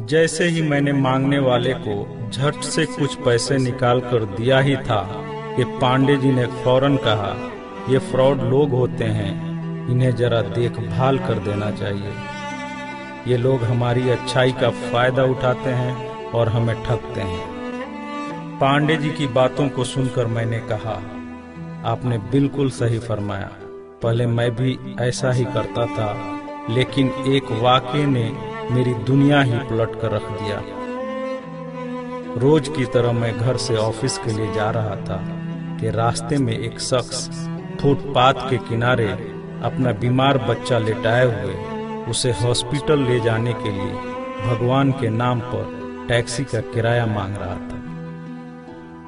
जैसे ही मैंने मांगने वाले को झट से कुछ पैसे निकाल कर दिया ही था कि पांडे जी ने फौरन कहा, ये फ्रॉड लोग होते हैं, इन्हें जरा देखभाल कर देना चाहिए। ये लोग हमारी अच्छाई का फायदा उठाते हैं और हमें ठगते हैं। पांडे जी की बातों को सुनकर मैंने कहा, आपने बिल्कुल सही फरमाया। पहले मैं भी ऐसा ही करता था, लेकिन एक वाक़ये ने मेरी दुनिया ही पलट कर रख दिया। रोज की तरह मैं घर से ऑफिस के लिए जा रहा था कि रास्ते में एक शख्स फुटपाथ के किनारे अपना बीमार बच्चा लेटाए हुए उसे हॉस्पिटल ले जाने के लिए भगवान के नाम पर टैक्सी का किराया मांग रहा था।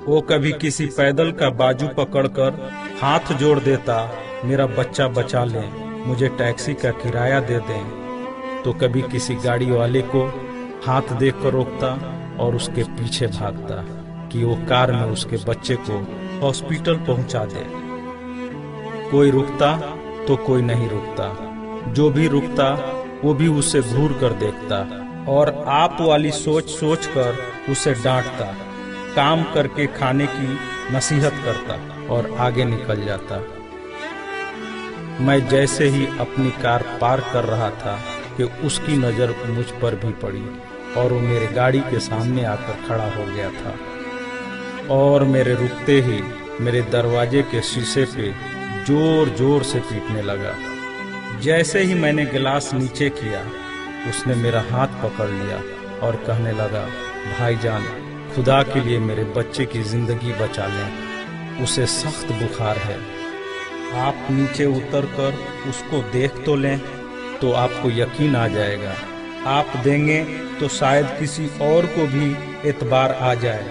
वो कभी किसी पैदल का बाजू पकड़कर हाथ जोड़ देता, मेरा बच्चा बचा लें, मुझे टैक्सी का किराया दे दें, तो कभी किसी गाड़ी वाले को हाथ देकर रोकता और उसके पीछे भागता कि वो कार में उसके बच्चे को हॉस्पिटल पहुंचा दे। कोई रुकता तो कोई नहीं रुकता, जो भी रुकता वो भी उसे घूर कर देखता और आप वाली सोच सोच कर उसे डांटता, काम करके खाने की नसीहत करता और आगे निकल जाता। मैं जैसे ही अपनी कार पार्क कर रहा था कि उसकी नज़र मुझ पर भी पड़ी और वो मेरे गाड़ी के सामने आकर खड़ा हो गया था और मेरे रुकते ही मेरे दरवाजे के शीशे पे जोर जोर से पीटने लगा। जैसे ही मैंने गिलास नीचे किया, उसने मेरा हाथ पकड़ लिया और कहने लगा, भाईजान, खुदा के लिए मेरे बच्चे की जिंदगी बचा लें, उसे सख्त बुखार है। आप नीचे उतरकर उसको देख तो लें तो आपको यकीन आ जाएगा। आप देंगे तो शायद किसी और को भी एतबार आ जाए।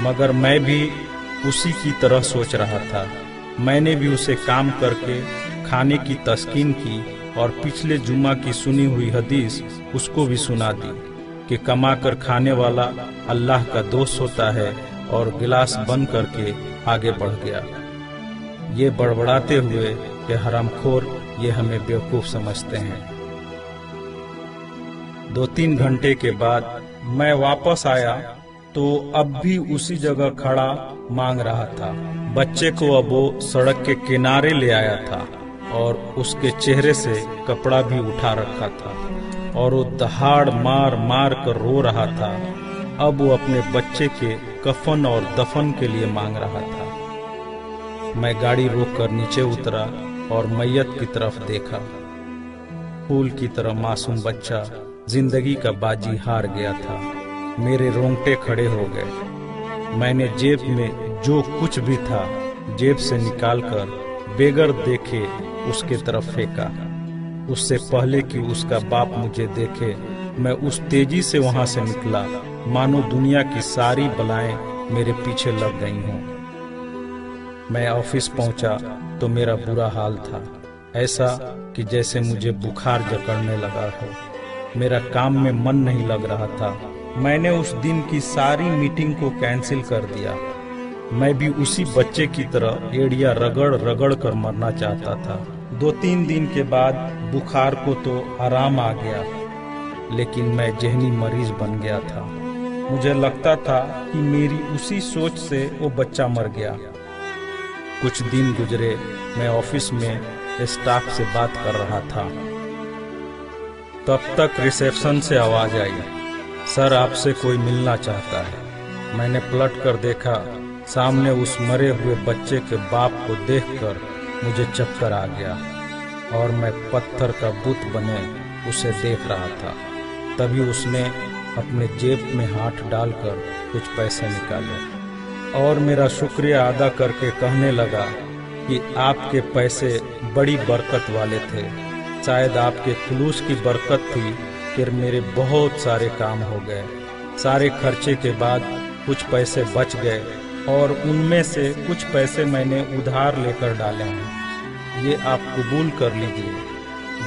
मगर मैं भी उसी की तरह सोच रहा था। मैंने भी उसे काम करके खाने की तस्कीन की और पिछले जुम्मा की सुनी हुई हदीस उसको भी सुना दी कि कमा कर खाने वाला अल्लाह का दोस्त होता है, और गिलास बंद करके आगे बढ़ गया, ये बड़बड़ाते हुए कि हरामखोर ये हमें बेवकूफ समझते हैं। 2-3 घंटे के बाद मैं वापस आया तो अब भी उसी जगह खड़ा मांग रहा था। बच्चे को अब वो सड़क के किनारे ले आया था और उसके चेहरे से कपड़ा भी उठा रखा था और वो दहाड़ मार मार कर रो रहा था। अब वो अपने बच्चे के कफन और दफन के लिए मांग रहा था। मैं गाड़ी रोककर नीचे उतरा और मैयत की तरफ देखा। फूल की तरह मासूम बच्चा जिंदगी का बाजी हार गया था। मेरे रोंगटे खड़े हो गए। मैंने जेब में जो कुछ भी था जेब से निकालकर बेगर देखे उसके तरफ फेंका। उससे पहले कि उसका बाप मुझे देखे, मैं उस तेजी से वहां से निकला मानो दुनिया की सारी बलाएं मेरे पीछे लग गई हों। मैं ऑफिस पहुंचा तो मेरा बुरा हाल था, ऐसा कि जैसे मुझे बुखार जकड़ने लगा हो। मेरा काम में मन नहीं लग रहा था। मैंने उस दिन की सारी मीटिंग को कैंसिल कर दिया। मैं भी उसी बच्चे की तरह एड़िया रगड़ रगड़ कर मरना चाहता था। 2-3 दिन के बाद बुखार को तो आराम आ गया, लेकिन मैं जहनी मरीज बन गया था। मुझे लगता था कि मेरी उसी सोच से वो बच्चा मर गया। कुछ दिन गुजरे, मैं ऑफिस में स्टाफ से बात कर रहा था। तब तक रिसेप्शन से आवाज आई, सर आपसे कोई मिलना चाहता है। मैंने पलट कर देखा, सामने उस मरे हुए बच्चे के बाप को देखकर मुझे चक्कर आ गया और मैं पत्थर का बुत बने उसे देख रहा था। तभी उसने अपने जेब में हाथ डालकर कुछ पैसे निकाले और मेरा शुक्रिया अदा करके कहने लगा कि आपके पैसे बड़ी बरकत वाले थे। शायद आपके खुलूस की बरकत थी कि मेरे बहुत सारे काम हो गए। सारे खर्चे के बाद कुछ पैसे बच गए और उनमें से कुछ पैसे मैंने उधार लेकर डाले हैं। ये आप कबूल कर लीजिए,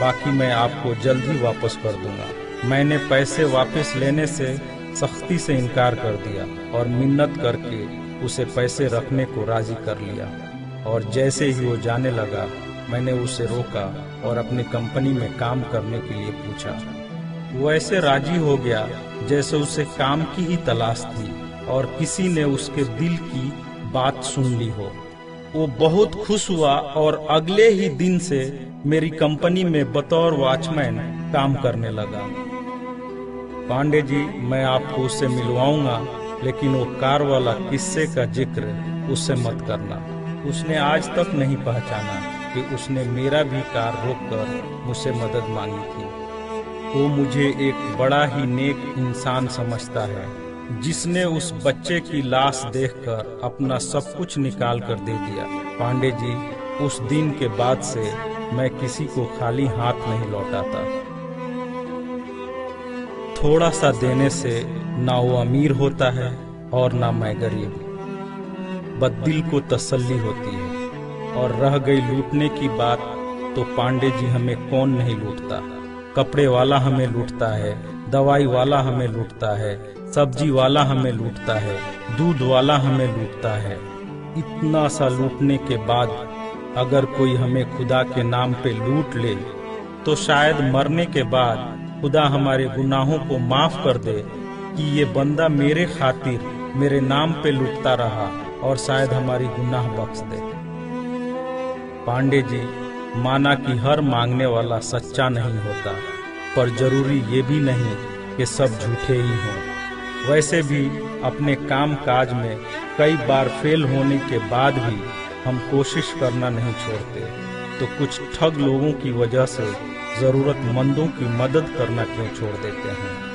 बाकी मैं आपको जल्द ही वापस कर दूंगा। मैंने पैसे वापस लेने से सख्ती से इनकार कर दिया और मिन्नत करके उसे पैसे रखने को राजी कर लिया। और जैसे ही वो जाने लगा, मैंने उसे रोका और अपनी कंपनी में काम करने के लिए पूछा। वो ऐसे राजी हो गया जैसे उसे काम की ही तलाश थी और किसी ने उसके दिल की बात सुन ली हो। वो बहुत खुश हुआ और अगले ही दिन से मेरी कंपनी में बतौर वॉचमैन काम करने लगा। पांडे जी, मैं आपको उससे मिलवाऊंगा, लेकिन वो कार वाला किस्से का जिक्र उससे मत करना। उसने आज तक नहीं पहचाना कि उसने मेरा भी कार रोककर मुझसे मदद मांगी थी। वो मुझे एक बड़ा ही नेक इंसान समझता है, जिसने उस बच्चे की लाश देखकर अपना सब कुछ निकाल कर दे दिया। पांडे जी, उस दिन के बाद से मैं किसी को खाली हाथ नहीं लौटाता। थोड़ा सा देने से ना वो अमीर होता है और ना मैं गरीब। बस दिल को तसल्ली होती है। और रह गई लूटने की बात, तो पांडे जी हमें कौन नहीं लूटता। कपड़े वाला हमें लूटता है, दवाई वाला हमें लूटता है, सब्जी वाला हमें लूटता है, दूध वाला हमें लूटता है। इतना सा लूटने के बाद अगर कोई हमें खुदा के नाम पे लूट ले, तो शायद मरने के बाद खुदा हमारे गुनाहों को माफ कर दे कि ये बंदा मेरे खातिर मेरे नाम पे लूटता रहा, और शायद हमारी गुनाह बख्श दे। पांडे जी, माना कि हर मांगने वाला सच्चा नहीं होता, पर जरूरी ये भी नहीं कि सब झूठे ही हों। वैसे भी अपने काम काज में कई बार फेल होने के बाद भी हम कोशिश करना नहीं छोड़ते, तो कुछ ठग लोगों की वजह से जरूरतमंदों की मदद करना क्यों छोड़ देते हैं।